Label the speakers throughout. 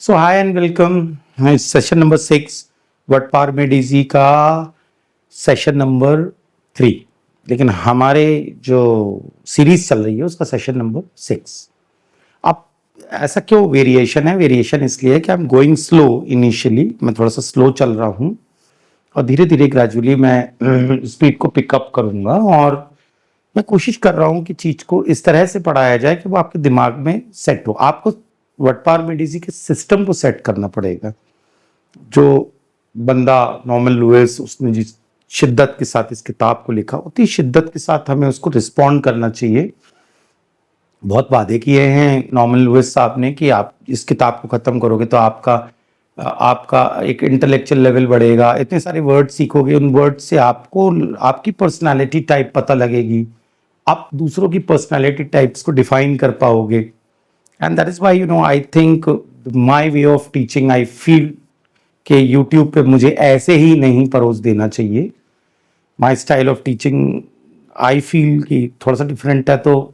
Speaker 1: So hi and welcome session number 6 वट पार में डीजी का सेशन नंबर 3। लेकिन हमारे जो सीरीज चल रही है उसका सेशन नंबर 6। अब ऐसा क्यों वेरिएशन है? वेरिएशन इसलिए है कि I am going slow. Initially मैं थोड़ा सा स्लो चल रहा हूँ और धीरे धीरे ग्रेजुअली मैं स्पीड को पिकअप करूँगा और मैं कोशिश कर रहा हूँ कि चीज को इस तरह से पढ़ाया जाए कि वो आपके दिमाग में सेट हो। आपको वटपार मेडिसी के सिस्टम को सेट करना पड़ेगा। जो बंदा नॉर्मन लुइस उसने जिस शिद्दत के साथ इस किताब को लिखा उतनी शिद्दत के साथ हमें उसको रिस्पॉन्ड करना चाहिए। बहुत वादे किए हैं नॉर्मन लुइस साहब ने कि आप इस किताब को खत्म करोगे तो आपका आपका एक इंटेलेक्चुअल लेवल बढ़ेगा, इतने सारे वर्ड सीखोगे, उन वर्ड से आपको आपकी पर्सनालिटी टाइप पता लगेगी, आप दूसरों की पर्सनालिटी टाइप्स को डिफाइन कर पाओगे। And that is why I think my way of teaching, I feel कि यूट्यूब पे मुझे ऐसे ही नहीं परोस देना चाहिए। My style of teaching I feel कि थोड़ा सा डिफरेंट है, तो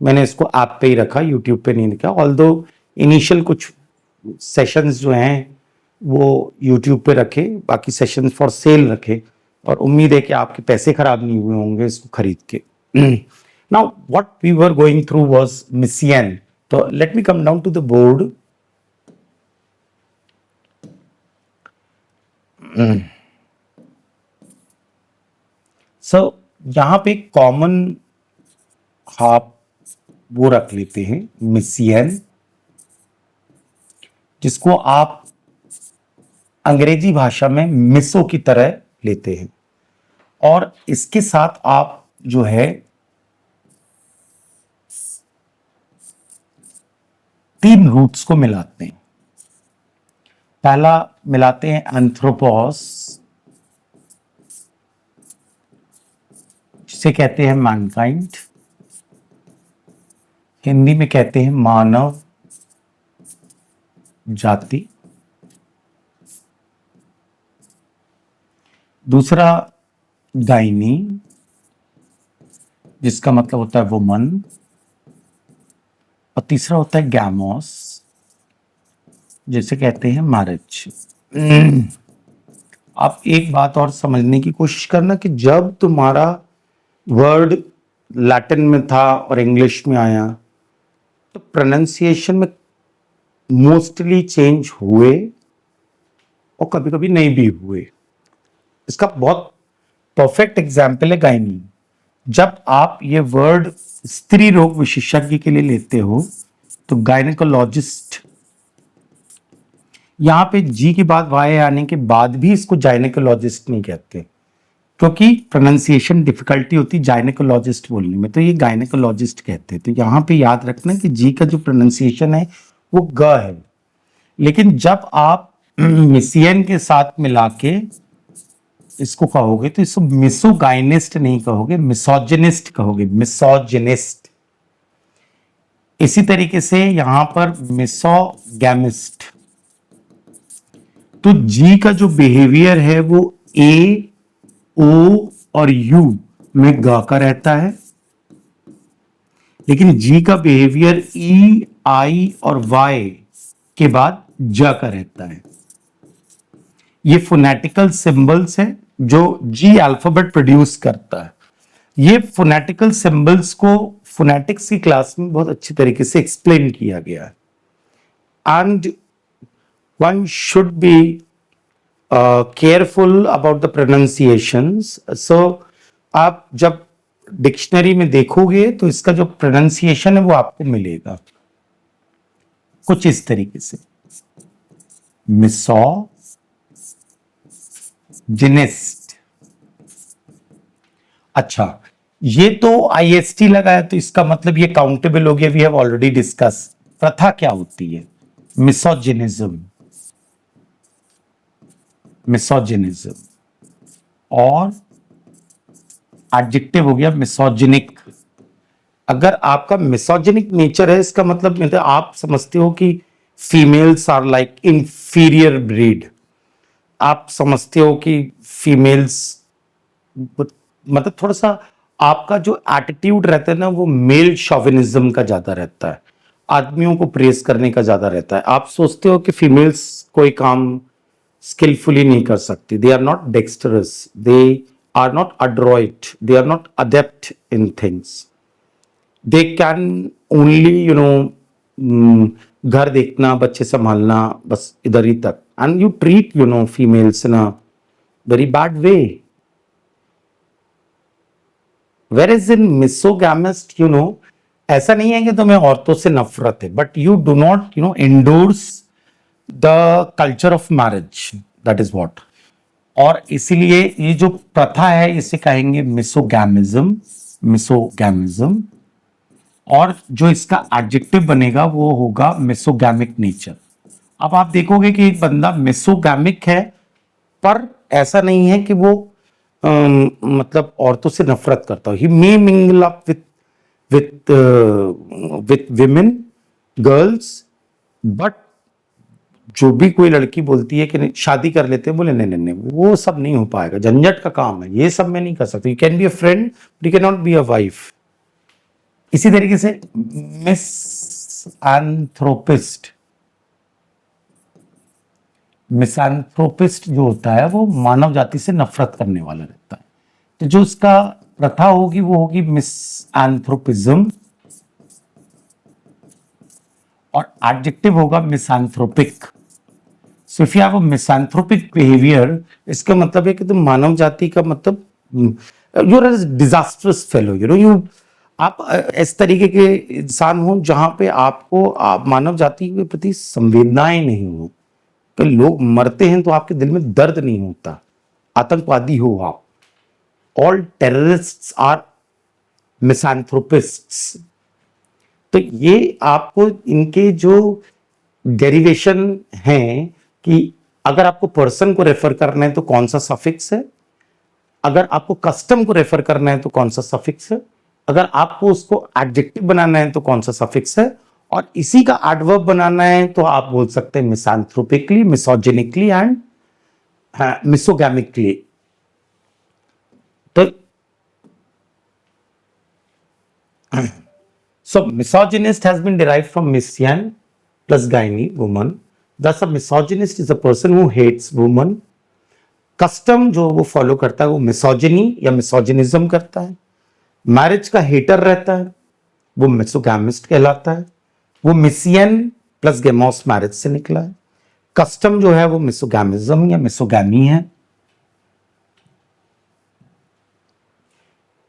Speaker 1: मैंने इसको ऐप पे ही रखा, यूट्यूब पे नहीं रखा। ऑल्दो इनिशियल कुछ सेशंस जो हैं वो यूट्यूब पे रखे, बाकी सेशंस फॉर सेल रखे और उम्मीद है कि आपके पैसे खराब नहीं हुए होंगे इसको खरीद के। Now what we were going through was मिसियन। तो let me come down to the board. So यहां पे कॉमन आप वो रख लेते हैं मिसियन, जिसको आप अंग्रेजी भाषा में मिसो की तरह लेते हैं और इसके साथ आप जो है तीन रूट्स को मिलाते हैं। पहला मिलाते हैं एंथ्रोपोस, जिसे कहते हैं मैनकाइंड, हिंदी में कहते हैं मानव जाति। दूसरा गाइनी, जिसका मतलब होता है वुमन। और तीसरा होता है गैमोस, जिसे कहते हैं मैरिज। आप एक बात और समझने की कोशिश करना कि जब तुम्हारा वर्ड लैटिन में था और इंग्लिश में आया तो प्रोनाउंसिएशन में मोस्टली चेंज हुए और कभी कभी नहीं भी हुए। इसका बहुत परफेक्ट एग्जाम्पल है गायनी। जब आप ये वर्ड स्त्री रोग विशेषज्ञ के लिए लेते हो तो गायनेकोलॉजिस्ट, यहां पे जी के बाद वाई आने के बाद भी इसको गायनेकोलॉजिस्ट नहीं कहते क्योंकि प्रोनाउंसिएशन डिफिकल्टी होती है गायनेकोलॉजिस्ट बोलने में, तो ये गायनेकोलॉजिस्ट कहते हैं। तो यहां पे याद रखना कि जी का जो प्रोनाउंसिएशन है वो ग है। लेकिन जब आप मिसियन के साथ मिला के इसको कहोगे तो इसको मिसोगाइनिस्ट नहीं कहोगे, मिसोजिनिस्ट कहोगे, मिसोजिनिस्ट। इसी तरीके से यहां पर मिसोगैमिस्ट। तो जी का जो बिहेवियर है वो ए, ओ और यू में ग का रहता है, लेकिन जी का बिहेवियर ई, आई और वाई के बाद ज का रहता है। ये फोनेटिकल सिंबल्स है जो जी अल्फाबेट प्रोड्यूस करता है। ये फोनेटिकल सिंबल्स को फोनेटिक्स की क्लास में बहुत अच्छी तरीके से एक्सप्लेन किया गया है। And one should be careful about the pronunciations. So आप जब डिक्शनरी में देखोगे तो इसका जो प्रोनाउंसिएशन है वो आपको मिलेगा कुछ इस तरीके से, मिसो जिनिस्ट। अच्छा, ये तो आईएसटी लगा है तो इसका मतलब ये काउंटेबल हो गया। वी हैव ऑलरेडी डिस्कस प्रथा क्या होती है, मिसोजिनिज्म, मिसोजिनिज्म। और एडजेक्टिव हो गया मिसोजिनिक। अगर आपका मिसोजिनिक नेचर है इसका मतलब आप समझते हो कि females are like inferior breed, आप समझते हो कि फीमेल्स मतलब थोड़ा सा आपका जो एटीट्यूड रहता है ना वो मेल शोविनिज्म का ज्यादा रहता है। आदमियों को प्रेस करने का ज्यादा रहता है। आप सोचते हो कि फीमेल्स कोई काम skillfully नहीं कर सकती। they are not dexterous, they are not adroit, they are not adept in things, they can only घर देखना, बच्चे संभालना, बस इधर ही तक। and you treat females in a very bad way, whereas in misogynist ऐसा नहीं है कि तुम्हें औरतों से नफरत है, but you do not endorse the culture of marriage, that is what. और इसीलिए ये जो प्रथा है इसे कहेंगे मिसोगैमिज्म, मिसोगैमिज्म। और जो इसका एडजेक्टिव बनेगा वो होगा मिसोगैमिक नेचर। अब आप देखोगे कि एक बंदा मिसोगैमिक है, पर ऐसा नहीं है कि वो मतलब औरतों से नफरत करता हो। He may mingle up with women, girls, but जो भी कोई लड़की बोलती है कि शादी कर लेते हैं, बोले नहीं नहीं नहीं, वो सब नहीं हो पाएगा, झंझट का काम है, ये सब मैं नहीं कर सकता। You can be a friend but you can not be a wife. इसी तरीके से मिसएंथ्रोपिस्ट, मिसएंथ्रोपिस्ट जो होता है वो मानव जाति से नफरत करने वाला रहता है। तो जो उसका प्रथा होगी वो होगी मिसएंथ्रोपिज्म, और एडजेक्टिव होगा misanthropic. So if you have a misanthropic behaviour, इसका मतलब है कि तुम मानव जाति का मतलब you are a disastrous fellow, you आप इस तरीके के इंसान हो जहां पे आपको मानव जाति के प्रति संवेदनाएं नहीं हो। कि लोग मरते हैं तो आपके दिल में दर्द नहीं होता। आतंकवादी हो आप। All terrorists are misanthropists. तो ये आपको इनके जो डेरिवेशन हैं कि अगर आपको पर्सन को रेफर करना है तो कौन सा सफिक्स है, अगर आपको कस्टम को रेफर करना है तो कौन सा सफिक्स है, अगर आपको उसको एडजेक्टिव बनाना है तो कौन सा सफिक्स है, और इसी का एडवर्ब बनाना है तो आप बोल सकते हैं मिसएंथ्रोपिकली, मिसोजिनिकली एंड मिसोगैमिकली। तो so misogynist has been derived from misyan plus gyne, woman. Thus a misogynist is a person who hates woman. Custom जो वो फॉलो करता है वो मिसोजिनी या मिसोजिनिज्म करता है। मैरिज का हेटर रहता है वो मिसोगैमिस्ट कहलाता है। वो मिसियन प्लस गेमोस मैरिज से निकला है। कस्टम जो है वो मिसोगैमिज्म या मिसोगैमी है।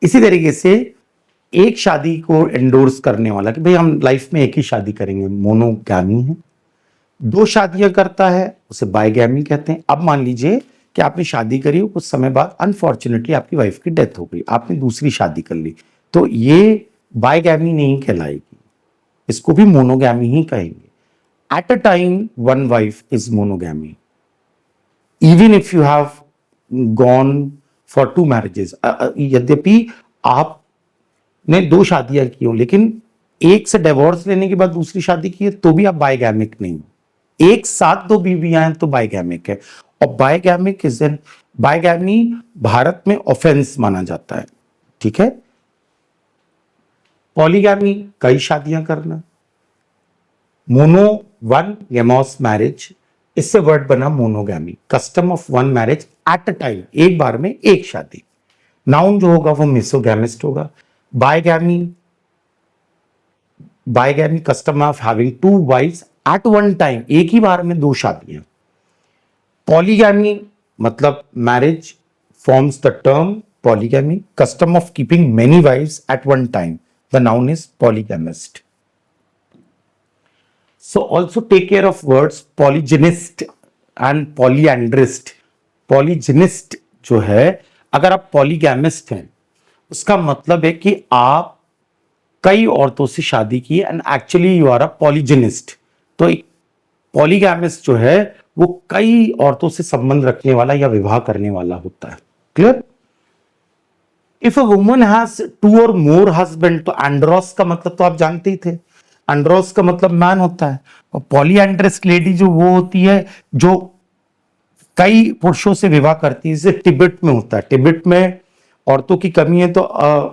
Speaker 1: इसी तरीके से एक शादी को एंडोर्स करने वाला कि भाई हम लाइफ में एक ही शादी करेंगे, मोनोगैमी है। दो शादियां करता है उसे बाइगैमी कहते हैं। अब मान लीजिए कि आपने शादी करी, कुछ समय बाद अनफॉर्चुनेटली आपकी वाइफ की डेथ हो गई, आपने दूसरी शादी कर ली, तो ये बाइगैमी नहीं कहलाएगी, इसको भी मोनोगैमी ही कहेंगे। At a time one wife is monogamy even if you have gone for two marriages. यद्यपि आपने दो शादियां की हो लेकिन एक से डिवोर्स लेने के बाद दूसरी शादी की है तो भी आप बाइगैमिक नहीं हो। एक साथ दो बीवियां हैं तो बाइगैमिक है। और बाइगैमिक इज एन बाइगैमी भारत में ऑफेंस माना जाता है, ठीक है। पॉलीगैमी कई शादियां करना। मोनो वन गेमोस मैरिज, इससे वर्ड बना monogamy, custom of one marriage eight a time, एक बार में एक शादी। नाउन जो होगा वो मिसोगैमिस्ट होगा। Bigamy, bigamy custom of having two wifes at one time, एक ही बार में दो शादियां। पॉलीगैमी मतलब marriage forms the term polygamy, custom of keeping many wives at one time. The noun is polygamist. So also take care of words polygynist and polyandrist. Polygynist जो है, अगर आप polygamist हैं उसका मतलब है कि आप कई औरतों से शादी की and actually you are a polygynist. तो एक पॉलीगैमिस्ट जो है वो कई औरतों से संबंध रखने वाला या विवाह करने वाला होता है। Clear? If a woman has two or more husband, तो एंड्रोस का मतलब तो आप जानते ही थे, एंड्रोस का मतलब मैन होता है। और पॉलीएंड्रस लेडी जो वो होती है जो कई पुरुषों से विवाह करती है, जैसे तिब्बत में होता है। तिब्बत में औरतों की कमी है तो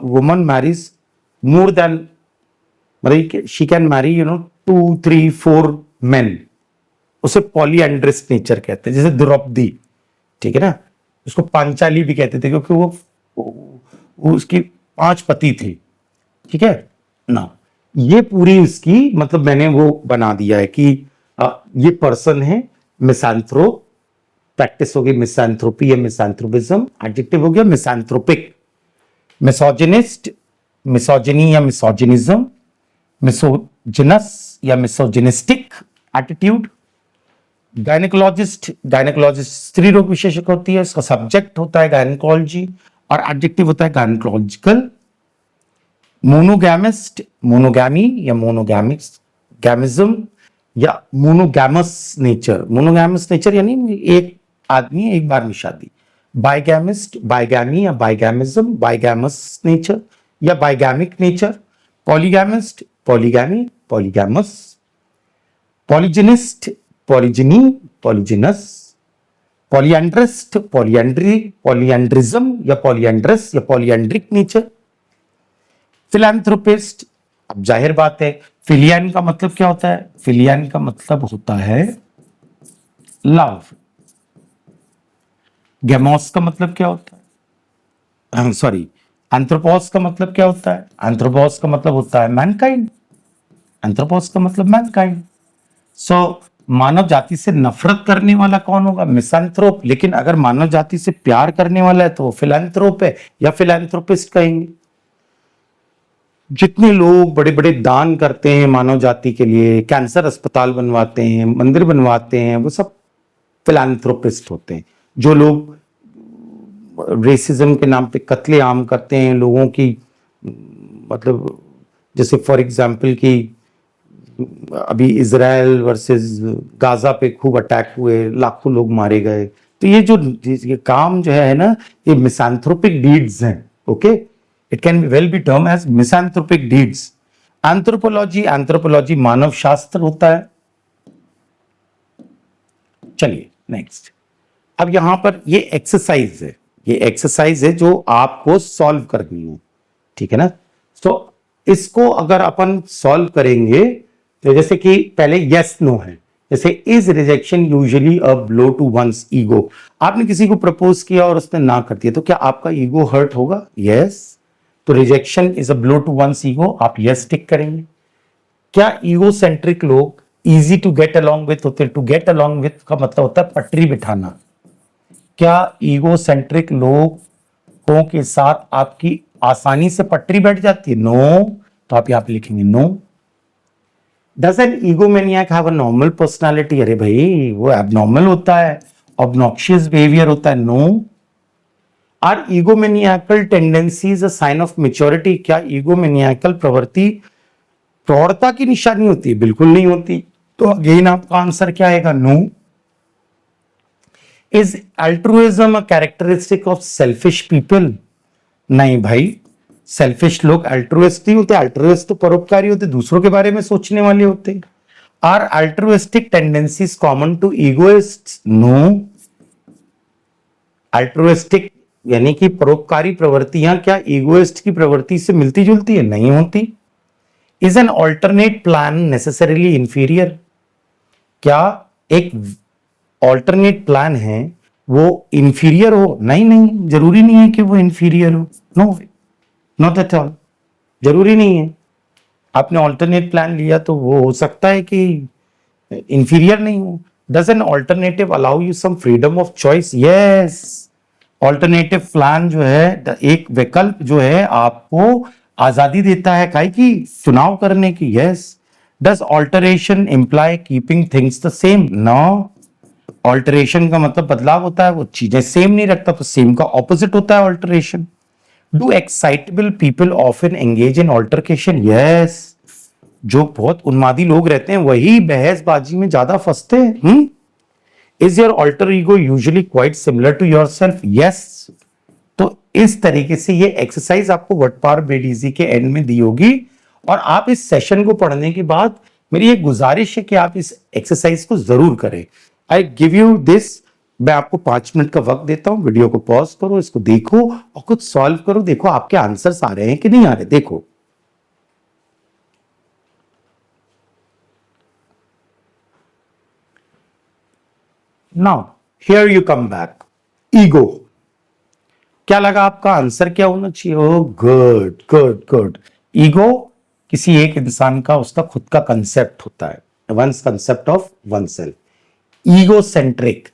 Speaker 1: वुमन मैरिज मोर देन मतलब शी कैन मैरी 2, 3, 4 men, उसे पॉलीएंड्रस नेचर कहते हैं। जैसे द्रौपदी, ठीक है ना, उसको पांचाली भी कहते थे क्योंकि वो उसकी 5 पति थे, ठीक है ना। ये पूरी उसकी मतलब मैंने वो बना दिया है कि ये पर्सन है मिसैंथ्रोप, प्रैक्टिस हो गई मिसैंथ्रोपी या मिसैंथ्रोपिज्म, एडजेक्टिव हो गया मिसैंथ्रोपिक, मिसोजिनिस्ट, मिसोजिनी या मिसोजिनिज्म, मिसोजिनस या मिसोजिनिस्टिक एटीट्यूड, गायनेकोलॉजिस्ट, गायनेकोलॉजिस्ट स्त्री रोग विशेषज्ञ होती है, इसका सब्जेक्ट होता है गायनेकोलॉजी और एडजेक्टिव होता है गायनेकोलॉजिकल, मोनोगैमिस्ट, मोनोगैमी या मोनोगैमिक्स, गैमिज्म या मोनोगैमस नेचर, मोनोगैमस नेचर यानी एक आदमी एक बार में शादी, बाइगैमिस्ट, बाइगैमी या बाइगैमिज्म, बाइगैमस नेचर या bigamic nature, polygamist, polygamy, polygamous, polygynist, polygyny, polygynous, polyandrist, polyandry, polyandrism या पॉलीएंड्रस या पॉलीएंड्रिक नेचर, फिलैंथ्रोपिस्ट। अब जाहिर बात है फिलियन का मतलब क्या होता है, फिलियन का मतलब होता है लव। गैमोस का मतलब क्या होता है, सॉरी, एंथ्रोपोस का मतलब क्या होता है, एंथ्रोपोस का मतलब होता है मैनकाइंड, एंथ्रोपोस का मतलब मैनकाइंड। सो मानव जाति से नफरत करने वाला कौन होगा, मिसैंथ्रोप। लेकिन अगर मानव जाति से प्यार करने वाला है तो वो फिलैंथ्रोप है या फिलैंथ्रोपिस्ट कहेंगे। जितने लोग बड़े बड़े दान करते हैं मानव जाति के लिए, कैंसर अस्पताल बनवाते हैं, मंदिर बनवाते हैं, वो सब फिलैंथ्रोपिस्ट होते हैं। जो लोग रेसिज्म के नाम पे कत्ले आम करते हैं लोगों की, मतलब जैसे फॉर एग्जांपल कि अभी इजराइल वर्सेस गाजा पे खूब अटैक हुए, लाखों लोग मारे गए, तो ये काम जो है ना, ये मिसैंथ्रोपिक डीड्स हैं। Okay, it can be well be term as misanthropic deeds. Anthropology, anthropology मानव शास्त्र होता है। चलिए नेक्स्ट, अब यहां पर ये एक्सरसाइज है, ये एक्सरसाइज है जो आपको सॉल्व करनी है, ठीक है ना। तो इसको अगर अपन सॉल्व करेंगे तो जैसे कि पहले यस नो है, जैसे is rejection usually a blow to one's ego. आपने किसी को प्रपोज किया और उसने ना कर दिया तो क्या आपका ईगो हर्ट होगा, यस। तो rejection is a blow to one's ego, आप यस टिक करेंगे। क्या ईगो सेंट्रिक लोग easy to get along with होते हैं, टू गेट अलोंग विथ का मतलब होता है पटरी बिठाना। क्या ईगो सेंट्रिक लोगों के साथ आपकी आसानी से पटरी बैठ जाती है, नो। तो आप यहां पे लिखेंगे no. Does an egomaniac have a normal personality, अरे भाई वो एबनॉर्मल होता है, ऑब्नॉक्शियस बिहेवियर होता है, no. Are egomaniacal tendencies a sign of maturity, क्या ईगोमैनियाकल प्रवृत्ति प्रौढ़ता की निशानी होती है, बिल्कुल नहीं होती। तो अगेन आपका आंसर क्या आएगा, no. Is altruism a characteristic of selfish people, नहीं भाई, सेल्फिश लोग अल्ट्रुइस्ट नहीं होते, अल्ट्रुइस्ट तो परोपकारी होते, दूसरों के बारे में सोचने वाले होते। Are altruistic tendencies common to egoist, no. Altruistic यानी कि परोपकारी प्रवृत्तियां क्या ईगोइस्ट की प्रवृत्ति से मिलती जुलती है, नहीं होती। Is an alternate plan necessarily inferior, क्या एक ऑल्टरनेट प्लान है वो इंफीरियर हो, नहीं नहीं, जरूरी नहीं है कि वो इंफीरियर हो, नो, नॉट एट ऑल, जरूरी नहीं है। आपने ऑल्टरनेट प्लान लिया तो वो हो सकता है कि इंफीरियर नहीं हो। Does an alternative allow you some freedom of choice, yes. Alternative plan जो है, एक विकल्प जो है आपको आजादी देता है काहे की, चुनाव करने की, yes. Does alteration imply keeping things the same, no. Alteration का मतलब बदलाव होता है, वो चीजें सेम नहीं रखता, तो सेम का ऑपोजिट होता है alteration. Do excitable people often engage in altercation, yes. जो बहुत उन्मादी लोग रहते हैं वही बहसबाजी में ज्यादा फंसते हैं। Is your alter ego usually quite similar to yourself, yes. तो इस तरीके से ये एक्सरसाइज आपको व्हाट पावर मेड इजी के एंड में दी होगी। और आप इस सेशन को पढ़ने के बाद मेरी एक गुजारिश है कि आप इस एक्सरसाइज को जरूर करें। आई गिव यू दिस, मैं आपको 5 मिनट का वक्त देता हूं, वीडियो को पॉज करो, इसको देखो और कुछ सॉल्व करो, देखो आपके आंसर्स आ रहे हैं कि नहीं आ रहे, देखो। Now here you come back, ego. क्या लगा आपका आंसर क्या होना चाहिए? ओ गुड गुड गुड। ईगो किसी एक इंसान का उसका खुद का कंसेप्ट होता है, one's concept of oneself. Egocentric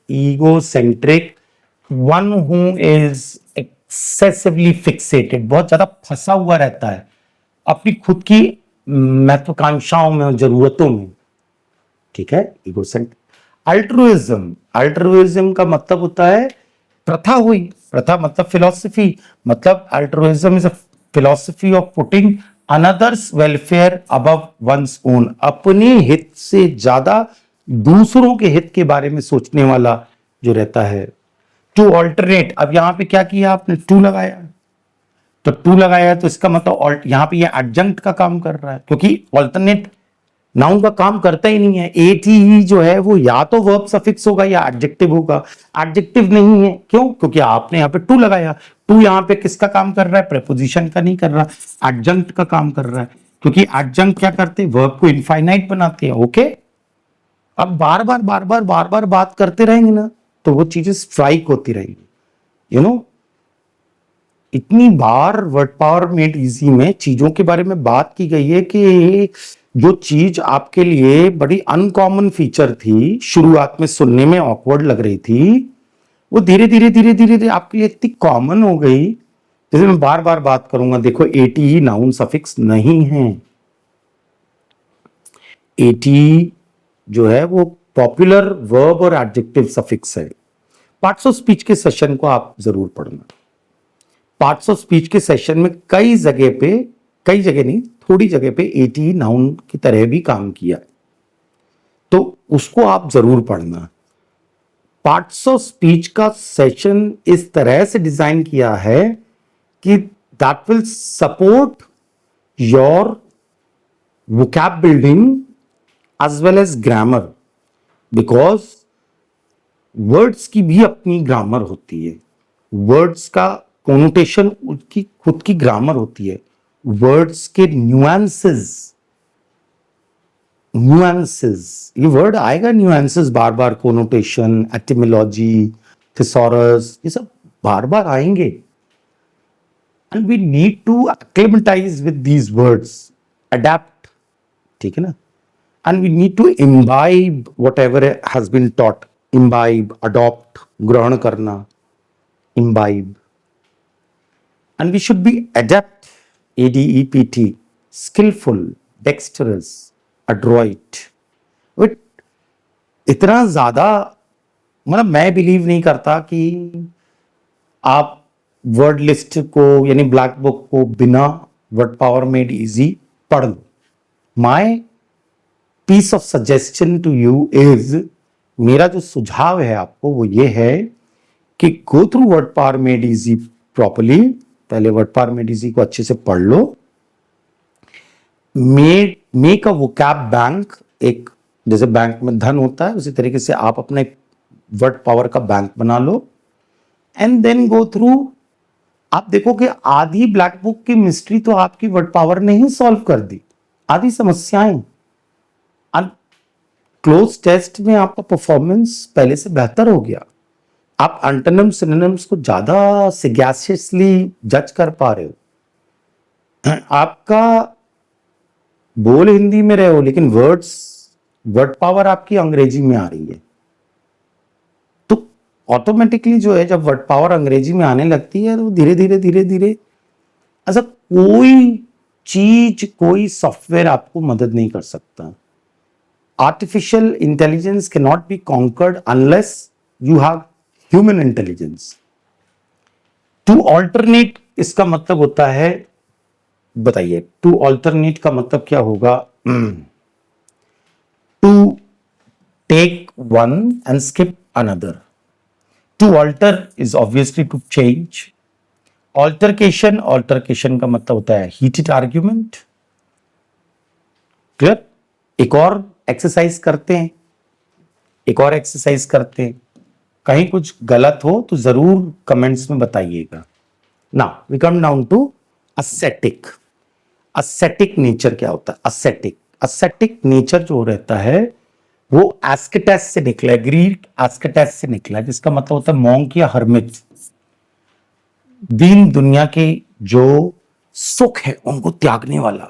Speaker 1: one who is excessively fixated, बहुत ज्यादा फंसा हुआ रहता है अपनी खुद की महत्वाकांक्षाओं में और जरूरतों में, ठीक है, ईगोसेंट्रिक। अल्ट्रुइज्म, अल्ट्रुइज्म का मतलब होता है प्रथा हुई, प्रथा मतलब फिलॉसफी, मतलब altruism is a philosophy of putting another's welfare above one's own, अपने हित से ज्यादा दूसरों के हित के बारे में सोचने वाला जो रहता है। टू ऑल्टरनेट, अब यहां पे क्या किया आपने? टू लगाया, तो टू लगाया तो इसका मतलब यहां पे ये एडजंक्ट का काम कर रहा है, क्योंकि ऑल्टरनेट नाउन का काम करता ही नहीं है। एटी जो है वो या तो वर्ब सफिक्स होगा या एडजेक्टिव होगा, एडजेक्टिव नहीं है। क्यों? क्योंकि आपने यहाँ पे टू लगाया। टू यहाँ पे किसका काम कर रहा है? प्रेपोजिशन का नहीं कर रहा, एडजंक्ट का काम कर रहा है, क्योंकि एडजंक्ट क्या करते हैं? वर्ब को इनफाइनाइट बनाते हैं। ओके, अब बार बार बात करते रहेंगे ना तो वो चीजें स्ट्राइक होती रहेंगी, यू नो। इतनी बार वर्ड पावर मेड इजी में चीजों के बारे में बात की गई है कि जो चीज आपके लिए बड़ी अनकॉमन फीचर थी, शुरुआत में सुनने में ऑकवर्ड लग रही थी, वो धीरे धीरे आपके लिए इतनी कॉमन हो गई। जैसे मैं बार बार बात करूंगा, देखो एटी नाउन सफिक्स नहीं है, एटी जो है वो पॉपुलर वर्ब और एडजेक्टिव सफिक्स है। पार्ट्स ऑफ स्पीच के सेशन को आप जरूर पढ़ना। पार्ट्स ऑफ स्पीच के सेशन में कई जगह नहीं, थोड़ी जगह पे एटी नाउन की तरह भी काम किया है, तो उसको आप जरूर पढ़ना। पार्ट्स ऑफ स्पीच का सेशन इस तरह से डिजाइन किया है कि that will support your vocab building as well as grammar, because words की भी अपनी ग्रामर होती है, वर्ड्स का कोनोटेशन उसकी खुद की ग्रामर होती है, वर्ड्स के न्यूएंसेस, ये वर्ड आएगा न्यूएंसेस बार बार, कोनोटेशन, एटिमोलॉजी, थिसॉरस, ये सब बार बार आएंगे, and we need to acclimatize with these words, adept, ठीक है ना, and we need to imbibe whatever has been taught, imbibe, adopt, ग्रहण करना, imbibe, and we should be adept, adept, skillful, dexterous, adroit, but इतना ज्यादा, मतलब मैं believe नहीं करता कि आप वर्ड लिस्ट को यानी ब्लैक बुक को बिना वर्ड पावर मेड इजी पढ़ लो। My piece of suggestion to you is, मेरा जो सुझाव है आपको वो ये है कि go through word power made easy properly, पहले वर्ड पावर मेड इजी को अच्छे से पढ़ लो, मेक अ वोकैब बैंक, एक जैसे बैंक में धन होता है उसी तरीके से आप अपना एक वर्ड पावर का बैंक बना लो, एंड देन गो थ्रू। आप देखो कि आधी ब्लैक बुक की मिस्ट्री तो आपकी वर्ड पावर ने ही सॉल्व कर दी, आधी समस्याएं। क्लोज टेस्ट में आपका परफॉर्मेंस पहले से बेहतर हो गया, आप एंटोनिम सिनोनिम्स को ज्यादा सिगैसियसली जज कर पा रहे हो, आपका बोल हिंदी में रहे हो लेकिन वर्ड पावर आपकी अंग्रेजी में आ रही है, तो ऑटोमेटिकली जो है जब वर्ड पावर अंग्रेजी में आने लगती है तो धीरे धीरे ऐसा कोई चीज, कोई सॉफ्टवेयर आपको मदद नहीं कर सकता। Artificial intelligence can not be conquered unless you have human intelligence. To alternate इसका मतलब होता है, बताइए टू ऑल्टरनेट का मतलब क्या होगा? To take one and skip another. To alter is obviously to change. Altercation का मतलब होता है हीटेड आर्ग्यूमेंट। क्लियर? एक और एक्सरसाइज करते हैं, कहीं कुछ गलत हो तो जरूर कमेंट्स में बताइएगा। Now we come down to ascetic. Ascetic nature क्या होता है? असेटिक नेचर जो रहता है वो एस्केटस से निकला है, ग्रीक एस्केटस से निकला है, जिसका मतलब होता है मॉन्क या हर्मिट। दीन दुनिया के जो सुख है उनको त्यागने वाला,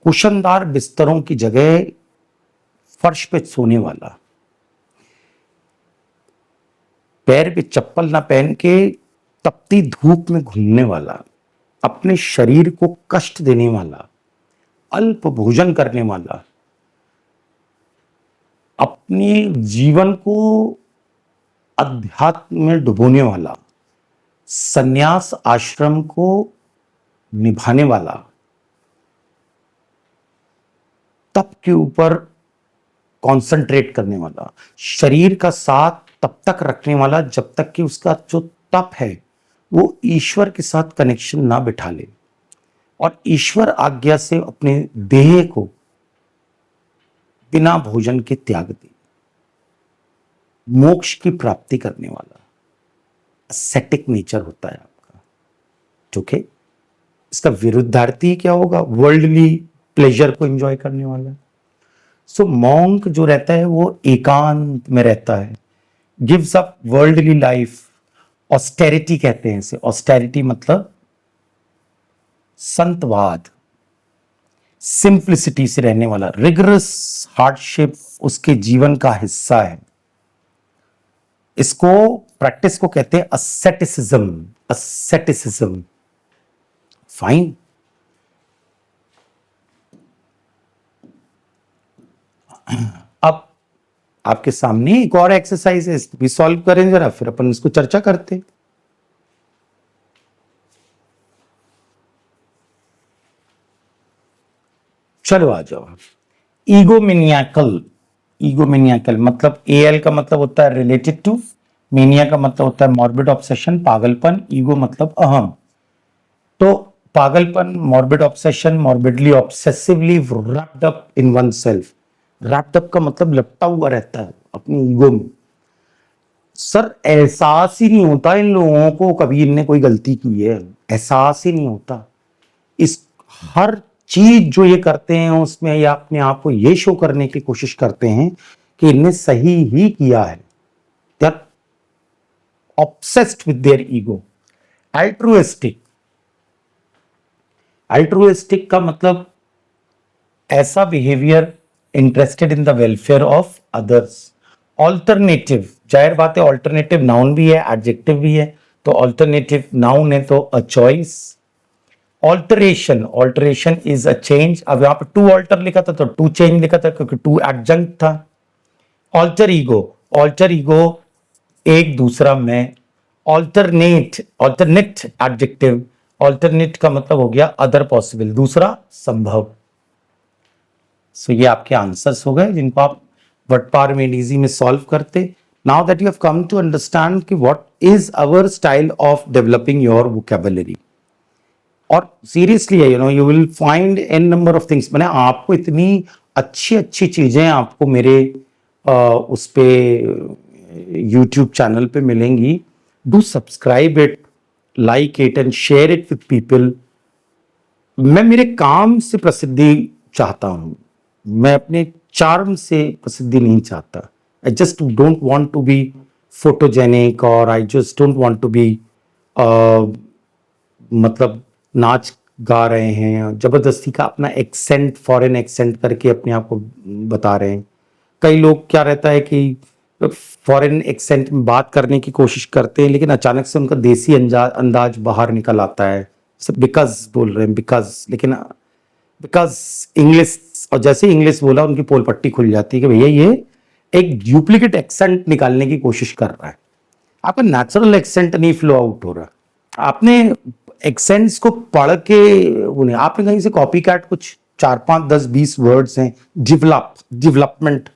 Speaker 1: कुशनदार बिस्तरों की जगह फर्श पे सोने वाला, पैर पे चप्पल ना पहन के तपती धूप में घूमने वाला, अपने शरीर को कष्ट देने वाला, अल्प भोजन करने वाला, अपने जीवन को अध्यात्म में डुबोने वाला, संन्यास आश्रम को निभाने वाला, तप के ऊपर कंसंट्रेट करने वाला, शरीर का साथ तब तक रखने वाला जब तक कि उसका जो तप है वो ईश्वर के साथ कनेक्शन ना बिठा ले, और ईश्वर आज्ञा से अपने देह को बिना भोजन के त्याग दे, मोक्ष की प्राप्ति करने वाला एसेटिक नेचर होता है आपका। ठीक है, इसका विरुद्धार्थी क्या होगा? वर्ल्डली प्लेजर को एंजॉय करने वाला। सो मॉन्क जो रहता है वो एकांत में रहता है, gives up worldly life, austerity कहते हैं इसे। ऑस्टेरिटी मतलब संतवाद, सिंप्लिसिटी से रहने वाला। रिगरस हार्डशिप उसके जीवन का हिस्सा है। इसको प्रैक्टिस को कहते हैं अस्सेटिसिज्म। अस्सेटिसिज्म, फाइन। अब आपके सामने एक और एक्सरसाइज है, इसको भी सॉल्व करें जरा, फिर अपन इसको चर्चा करते हैं। चलो आ जाओ। ईगोमेनियाकल। ईगोमेनियाकल मतलब एल का मतलब होता है रिलेटेड टू, मेनिया का मतलब होता है मॉर्बिड ऑब्सेशन, पागलपन, ईगो मतलब अहम। तो पागलपन, morbid obsession, morbidly obsessively wrapped up in one self. Wrapped up का मतलब लपटा हुआ रहता है अपनी ईगो में। सर एहसास ही नहीं होता इन लोगों को कभी इनने कोई गलती की है, एहसास ही नहीं होता। इस हर चीज जो ये करते हैं उसमें ये अपने आप को ये शो करने की कोशिश करते हैं कि इनने सही ही किया है। They are obsessed with their ego. Altruistic, altruistic का मतलब ऐसा behaviour interested in the welfare of others. Alternative, जाहिर बात है ऑल्टरनेटिव नाउन भी है, एडजेक्टिव भी है। तो ऑल्टरनेटिव नाउन है तो a choice. Alteration, alteration is a change. अब यहां पर टू ऑल्टर लिखा था तो टू चेंज लिखा था क्योंकि टू एडजंक्ट था। ऑल्टर ईगो, ऑल्टर ईगो एक दूसरा मैं। ऑल्टरनेट, ऑल्टरनेट एडजेक्टिव, ऑल्टरनेट का मतलब हो गया अदर पॉसिबल, दूसरा संभव। सो ये आपके आंसर्स हो गए जिनको आप वटपार में इजी में सॉल्व करते। Now that you have come to understand कि what is our style of developing your vocabulary. और seriously you know you will find an number of things. मैंने आपको इतनी अच्छी अच्छी चीजें आपको मेरे उस पे यूट्यूब चैनल पे मिलेंगी। Do subscribe it, like it and share it with people. मैं मेरे काम से प्रसिद्धि चाहता हूं, मैं अपने चार्म से प्रसिद्धि नहीं चाहता। I just don't want to be photogenic और I just don't want to be मतलब नाच गा रहे हैं जबरदस्ती का अपना एक्सेंट, फॉरेन एक्सेंट करके अपने आप को बता रहे हैं। कई लोग क्या रहता है कि फॉरेन एक्सेंट में बात करने की कोशिश करते हैं लेकिन अचानक से उनका देसी अंदाज बाहर निकल आता है। सब बिकॉज बोल रहे हैं, बिकॉज, लेकिन बिकॉज इंग्लिश, और जैसे ही इंग्लिश बोला उनकी पोल पट्टी खुल जाती है कि भैया ये एक डुप्लीकेट एक्सेंट निकालने की कोशिश कर रहा है। आपका नेचुरल एक्सेंट नहीं फ्लो आउट हो रहा। आपने एक्सेंट्स को पढ़ के उन्हें आपने कहीं से कॉपी कैट कुछ 4, 5, 10, 20 वर्ड्स हैं। डेवलपमेंट,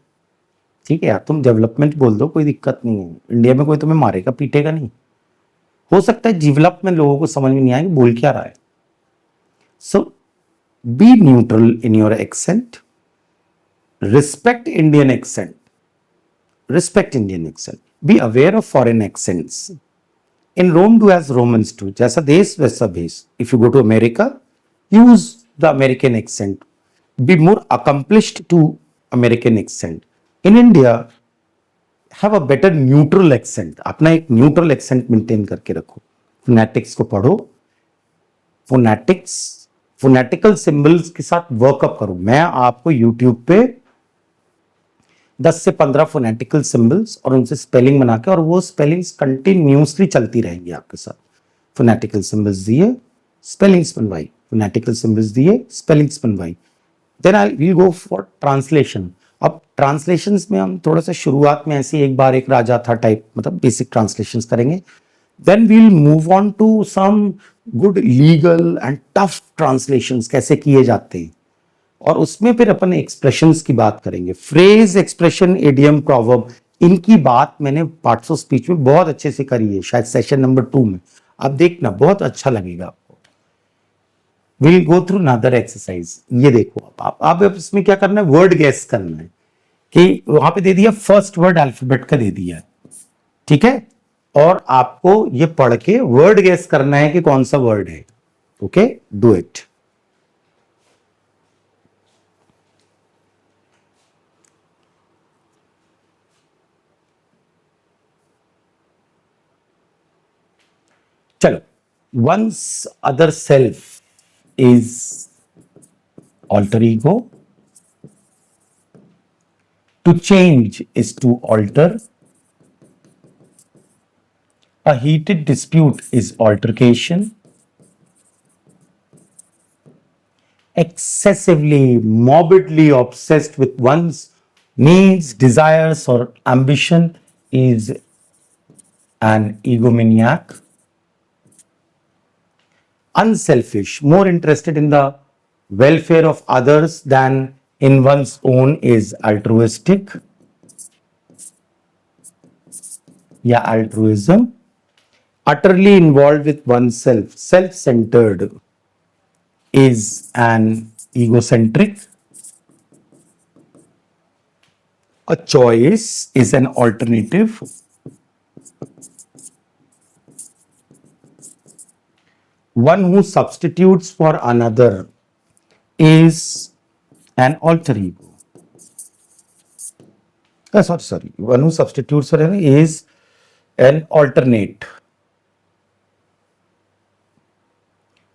Speaker 1: ठीक है यार, तुम डेवलपमेंट बोल दो, कोई दिक्कत नहीं है। इंडिया में कोई तुम्हें मारेगा पीटेगा नहीं। हो सकता है डेवलपमेंट लोगों को समझ में नहीं आए बोल क्या रहा है। सो be neutral in your accent, respect Indian accent, respect Indian accent, be aware of foreign accents. In Rome do as Romans do, जैसा देश वैसा भेष। If you go to America, use the American accent. Be more accomplished to American accent. In India have a better neutral accent. अपना एक neutral accent maintain करके रखो. Phonetics को पढ़ो, फोनेटिक्स फोनेटिकल सिंबल्स के साथ वर्कअप करो. मैं आपको यूट्यूब पे 10 से 15 फोनेटिकल सिंबल्स और उनसे स्पेलिंग बना के, और वो स्पेलिंग्स कंटिन्यूसली चलती रहेंगी आपके साथ. फोनेटिकल सिंबल्स दिए, स्पेलिंग्स बनवाई, फोनेटिकल सिंबल्स दिए, स्पेलिंग्स बनवाई. Then I will go for translation. अब ट्रांसलेशंस में हम थोड़ा सा शुरुआत में ऐसे एक बार एक राजा था टाइप, मतलब बेसिक ट्रांसलेशंस करेंगे. Then we'll move on to some good legal and tough translations, कैसे किए जाते हैं, और उसमें फिर अपन एक्सप्रेशंस की बात करेंगे. फ्रेज, एक्सप्रेशन, इडियम, प्रोवर्ब, इनकी बात मैंने पार्ट्स ऑफ स्पीच में बहुत अच्छे से करी है, शायद सेशन नंबर 2 में. आप देखना, बहुत अच्छा लगेगा आपको. Will go through another exercise. ये देखो, आप इसमें क्या करना है, वर्ड गेस करना है कि वहां पे दे दिया फर्स्ट वर्ड अल्फाबेट का दे दिया, ठीक है, और आपको ये पढ़ के वर्ड गेस करना है कि कौन सा वर्ड है. Okay, do it. चलो. One's other self is alter ego. To change is to alter. A heated dispute is altercation. Excessively, morbidly obsessed with one's needs, desires, or ambition is an egomaniac. Unselfish, more interested in the welfare of others than in one's own is altruistic. या altruism. Utterly involved with oneself, self-centered is an egocentric. A choice is an alternative. One who substitutes for another is an alter ego. Sorry. One who substitutes for another is an alternate.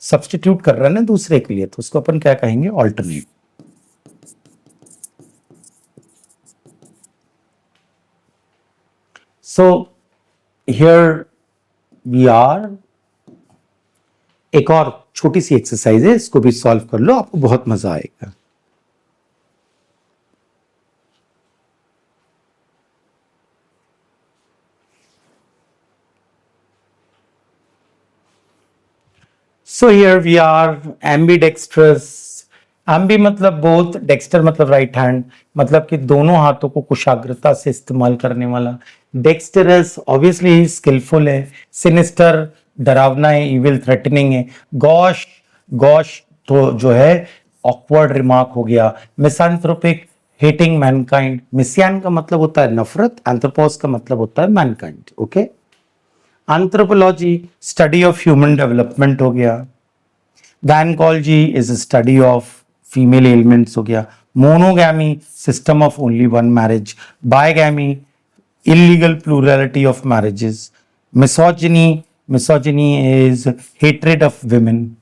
Speaker 1: Substitute कर रहा है ना दूसरे के लिए, तो उसको अपन क्या कहेंगे, alternate. So here we are. एक और छोटी सी एक्सरसाइज है, इसको भी सॉल्व कर लो, आपको बहुत मजा आएगा. So here we are, ambidextrous. ambi मतलब बोथ, डेक्स्टर मतलब राइट हैंड, मतलब कि दोनों हाथों को कुशाग्रता से इस्तेमाल करने वाला. डेक्स्टरस ऑब्वियसली स्किलफुल है. सिनिस्टर डरावना है, इविल थ्रेटनिंग है. गॉश, गॉश तो जो है ऑकवर्ड रिमार्क हो गया. मिसैंथ्रोपिक, हेटिंग मैनकाइंड. मिसियन का मतलब होता है नफरत, एंथ्रोपोस का मतलब होता है mankind. Okay. Anthropology study of human development हो गया. Gynaecology is study of female elements हो गया. Monogamy system of only one marriage. Bigamy illegal plurality of marriages. Misogyny, misogyny is hatred of women.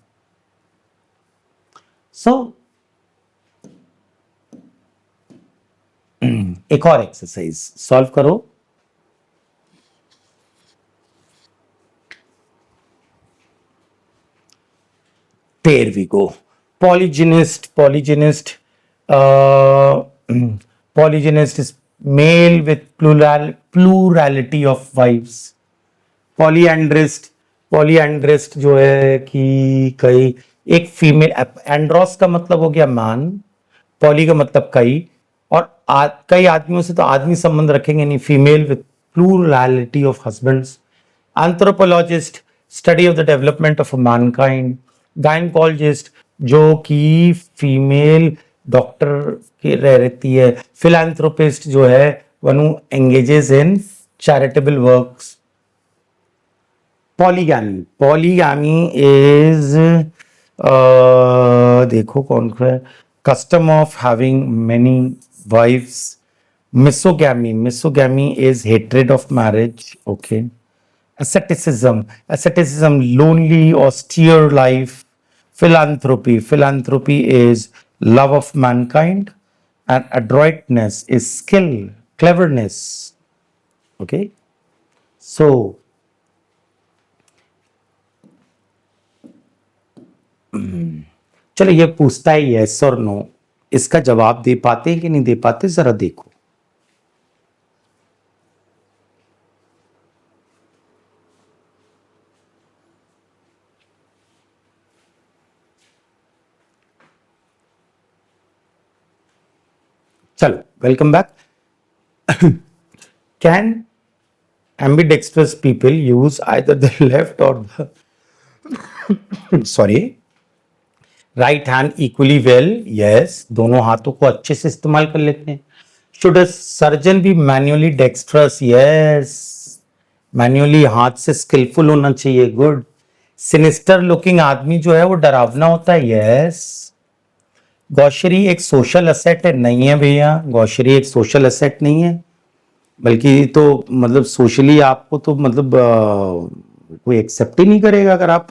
Speaker 1: So एक और exercise solve करो. There we go. Polygynist, polygynist, polygynist is male with plurality of wives. Polyandrist, polyandrist जो है कि कई एक female. Andros का मतलब हो गया मैन, पॉली का मतलब कई, और कई आदमियों से तो आदमी संबंध रखेंगे नहीं. Female with plurality of husbands. Anthropologist study of the development of mankind. Gynaecologist जो कि फीमेल डॉक्टर की रहती है. फिलैंथ्रोपिस्ट जो है one who engages in charitable works. Polygamy, polygamy is देखो कौन है, custom of having many wives. Misogamy is hatred of marriage. Okay. Asceticism, lonely, austere life. Philanthropy is love of mankind, and adroitness is skill, cleverness. Okay. So चलो ये पूछता है yes और no, इसका जवाब दे पाते हैं कि नहीं दे पाते, जरा देखो। चलो welcome back. Can ambidextrous people use either the left or the sorry right hand equally well? Yes, दोनों हाथों को अच्छे से इस्तेमाल कर लेते हैं। Should a surgeon be manually dexterous? Yes, manually हाथ से स्किलफुल होना चाहिए। गुड। सिनिस्टर लुकिंग आदमी जो है वो डरावना होता है। यस। गौशरी एक सोशल असेट है? नहीं है भैया, गौशरी एक सोशल असेट नहीं है, बल्कि तो मतलब सोशली आपको तो मतलब कोई एक्सेप्ट ही नहीं करेगा अगर आप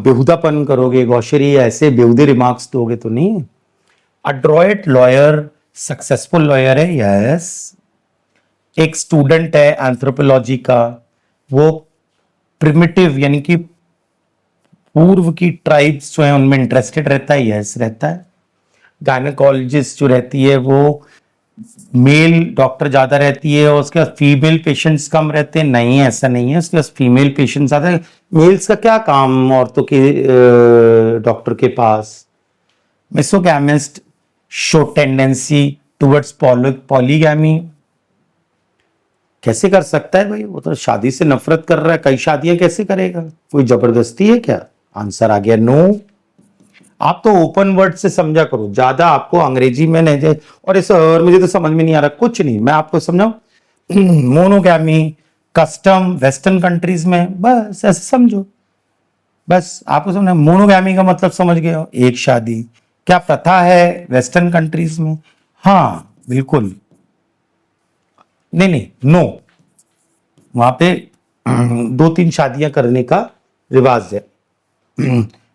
Speaker 1: बेहुदापन करोगे, गौशरी ऐसे बेहुदे रिमार्क्स दोगे तो नहीं। अड्रॉयट लॉयर सक्सेसफुल लॉयर है। यस। एक स्टूडेंट है एंथ्रोपोलॉजी का, वो प्रिमिटिव यानी कि पूर्व की ट्राइब्स जो है उनमें इंटरेस्टेड रहता है। यस रहता है। गायनेकोलॉजिस्ट जो रहती है वो मेल डॉक्टर ज्यादा रहती है और उसके पास फीमेल पेशेंट्स कम रहते हैं। नहीं, ऐसा नहीं है, उसके पास फीमेल पेशेंट्स ज्यादा है। मेल्स का क्या काम औरतों के डॉक्टर के पास। Misogamist show tendency towards polygamy. कैसे कर सकता है भाई, वो तो शादी से नफरत कर रहा है, कई शादियां कैसे करेगा, कोई जबरदस्ती है क्या। आंसर आ गया नो। आप तो ओपन वर्ड से समझा करो, ज्यादा आपको अंग्रेजी में नहीं दे और इस और मुझे तो समझ में नहीं आ रहा कुछ नहीं, मैं आपको समझाऊं। मोनोगैमी कस्टम वेस्टर्न कंट्रीज में, बस ऐसे समझो, बस आपको समझना। मोनोगैमी का मतलब समझ गए हो, एक शादी। क्या प्रथा है वेस्टर्न कंट्रीज में? हाँ बिल्कुल। नहीं नो, वहां पे 2-3 शादियां करने का रिवाज है।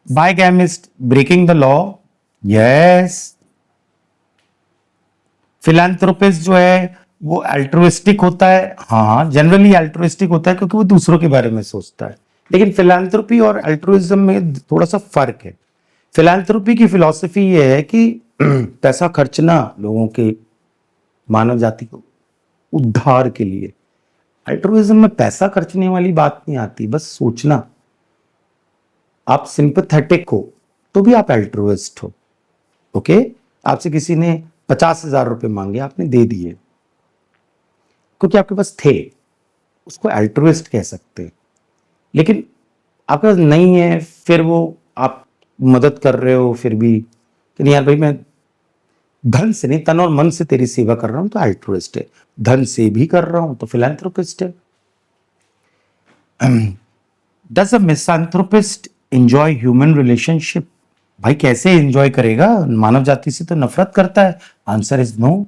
Speaker 1: Bigamist breaking the law. Yes. Philanthropist जो है वो अल्ट्रुइस्टिक होता है। हाँ जनरली अल्ट्रुइस्टिक होता है क्योंकि वो दूसरों के बारे में सोचता है, लेकिन फिलैंथ्रोपी और अल्ट्रुइज्म में थोड़ा सा फर्क है। फिलैंथ्रोपी की फिलॉसफी ये है कि पैसा खर्चना लोगों के मानव जाति को उद्धार के लिए। अल्ट्रुइज्म में पैसा खर्चने वाली बात नहीं आती, बस सोचना। आप सिंपैथेटिक हो तो भी आप अल्ट्रुइस्ट हो। ओके। आपसे किसी ने 50,000 रुपए मांगे, आपने दे दिए क्योंकि आपके पास थे, उसको अल्ट्रुइस्ट कह सकते हैं। लेकिन आपके पास नहीं है, फिर वो आप मदद कर रहे हो फिर भी कि नहीं यार भाई मैं धन से नहीं तन और मन से तेरी सेवा कर रहा हूं, तो अल्ट्रुइस्ट है। धन से भी कर रहा हूं तो फिलैंथ्रोपिस्ट है। Does a misanthropist enjoy human relationship? भाई कैसे एंजॉय करेगा, मानव जाति से तो नफरत करता है। Answer is no.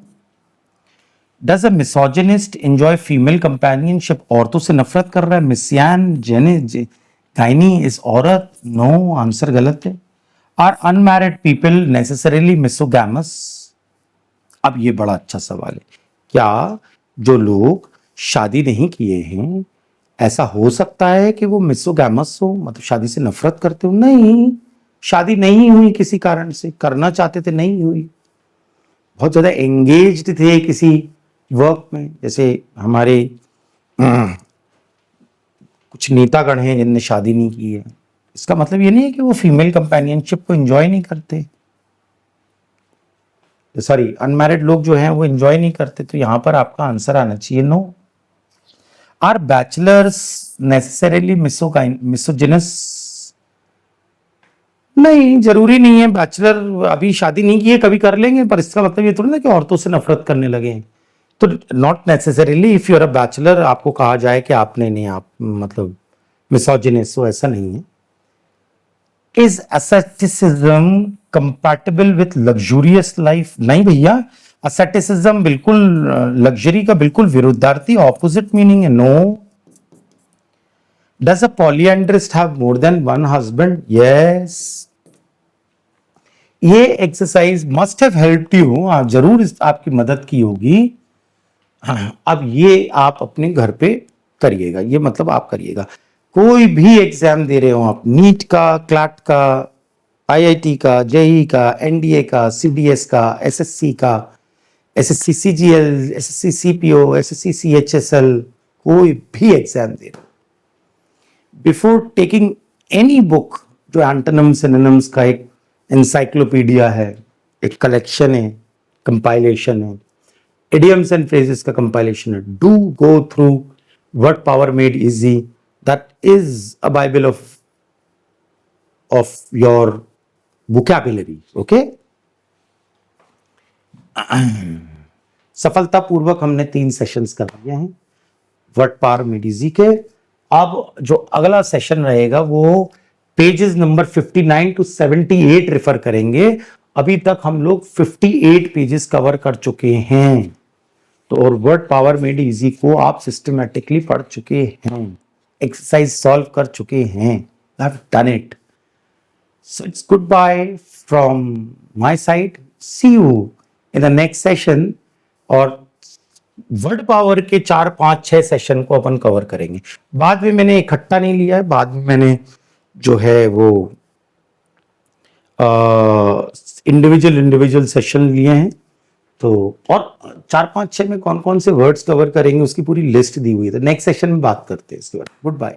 Speaker 1: Does a misogynist enjoy female companionship? औरतों से नफरत कर रहा है। मिसियान गाइनी इज औरत। नो, आंसर गलत है। Are unmarried people necessarily misogamous? अब ये बड़ा अच्छा सवाल है। क्या जो लोग शादी नहीं किए हैं ऐसा हो सकता है कि वो मिसोगैमस हो, मतलब शादी से नफरत करते हो? नहीं, शादी नहीं हुई किसी कारण से, करना चाहते थे नहीं हुई, बहुत ज्यादा एंगेज्ड थे किसी वर्क में, जैसे हमारे कुछ नेतागण हैं जिनने शादी नहीं की है। इसका मतलब ये नहीं है कि वो फीमेल कंपेनियनशिप को एंजॉय नहीं करते, सॉरी अनमैरिड लोग जो हैं वो एंजॉय नहीं करते। तो यहां पर आपका आंसर आना चाहिए no. Are bachelors necessarily misogynous? नहीं, जरूरी नहीं है। बैचलर अभी शादी नहीं की है, कभी कर लेंगे, पर इसका मतलब ये थोड़ी ना कि औरतों से नफरत करने लगे। तो not necessarily if you are a bachelor आपको कहा जाए कि आपने नहीं, आप मतलब मिसोजिनस हो, ऐसा नहीं है। Is asceticism compatible with luxurious life? नहीं भैया, असेटिसिज्म बिल्कुल लग्जरी का बिल्कुल विरुद्धार्थी ऑपोजिट मीनिंग है. No. Does a polyandrist have more than one husband? Yes. ये exercise must have helped you. जरूर आपकी मदद की होगी. हाँ, अब ये आप अपने घर पे करिएगा. ये मतलब आप करिएगा. कोई भी एग्जाम दे रहे हो आप, नीट का, क्लैट का, आईआईटी का, जेई का, एनडीए का, सीडीएस का, एसएससी का, SSC CGL, SSC CPO, SSC CHSL, कोई भी एग्जाम दे रहे हो, बिफोर टेकिंग एनी बुक, जो एंटोनिम्स सिनोनिम्स का एक एनसाइक्लोपीडिया है, एक कलेक्शन है, कंपाइलेशन है, idioms and phrases का compilation है, do go through Word Power Made Easy. That is a Bible of your vocabulary. Okay? सफलतापूर्वक हमने 3 सेशंस कर लिए हैं वर्ड पावर मेड इजी के. अब जो अगला सेशन रहेगा वो पेजेस नंबर 59 to 78 रेफर करेंगे. अभी तक हम लोग 58 पेजेस कवर कर चुके हैं. तो और वर्ड पावर मेड इजी को आप सिस्टमैटिकली पढ़ चुके हैं, एक्सरसाइज सॉल्व कर चुके हैं. I have done it. So it's good bye from my side. See you in the next session. और वर्ड पावर के 4, 5, 6 सेशन को अपन कवर करेंगे. बाद में मैंने इकट्ठा नहीं लिया है, बाद में मैंने जो है वो इंडिविजुअल सेशन लिए हैं. तो और 4, 5, 6 में कौन कौन से वर्ड्स कवर करेंगे उसकी पूरी लिस्ट दी हुई है. तो नेक्स्ट सेशन में बात करते हैं इसके बारे में. Good bye.